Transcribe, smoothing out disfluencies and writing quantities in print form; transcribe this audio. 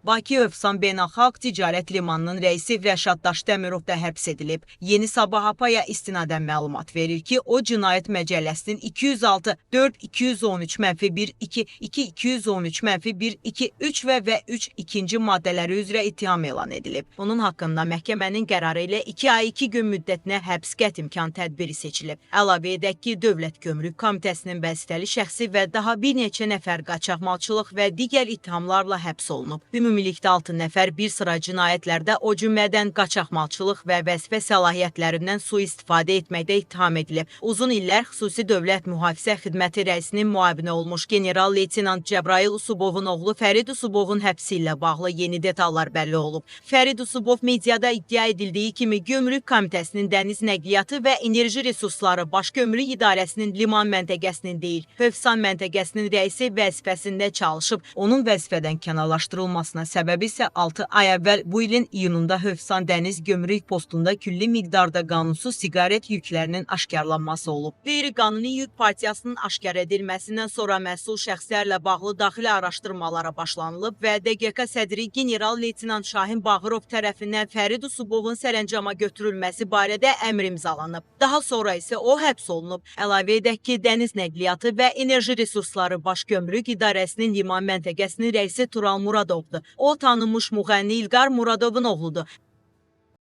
Bakı Övsan Beynəlxalq Ticarət Limanının rəisi Rəşad Daşdəmirov da həbs edilib. Yeni Sabah Apaya istinadən məlumat verir ki, o Cinayət Məcəlləsinin 206-4-213-1, 2-213-1, 2, 3 və 3 ikinci maddələri üzrə ittiham elan edilib. Onun haqqında məhkəmənin qərarı ilə 2 ay 2 gün müddətinə həbs qəti imkan tədbiri seçilib. Əlavə edək ki, Dövlət Gömrük Komitəsinin vəzifəli şəxsi və daha bir neçə nəfər qaçaqmalçılıq və digər ittihamlarla həbs olunub. Ümumilikdə 6 nəfər bir sıra cinayətlərdə, o cümlədən qaçaqmalçılıq və vəzifə səlahiyyətlərindən sui-istifadə etməkdə ittiham edilib. Uzun illər xüsusi dövlət mühafizə xidməti rəisinin müavini olmuş general-leytenant Cəbrayıl Usubovun oğlu Fərid Usubovun həbsi ilə bağlı yeni detallar bəlli olub. Fərid Usubov mediada iddia edildiyi kimi Gömrük Komitəsinin dəniz nəqliyyatı və enerji resursları Baş Gömrük İdarəsinin liman məntəqəsinin deyil, Hövsan məntəqəsinin rəisi vəzifəsində çalışıb. Onun vəzifədən kənarlaşdırılmasına səbəbi isə 6 ay əvvəl bu ilin iyununda Hövsan Dəniz Gömrük postunda külli miqdarda qanunsuz siqaret yüklərinin aşkarlanması olub. Qeyri-qanuni yük partiyasının aşkar edilməsindən sonra məsul şəxslərlə bağlı daxili araşdırmalara başlanılıb və DQK sədri general-leytenant Şahin Bağırov tərəfindən Fərid Usubovun sərəncama götürülməsi barədə əmr imzalanıb. Daha sonra isə o həbs olunub. Əlavə edək ki, Dəniz Nəqliyyatı və Enerji Resursları Baş Gömrük İdarəsinin liman məntəqəsinin rəisi Tural Muradovdur. O, tanınmış müğənni İlqar Muradovun oğludur.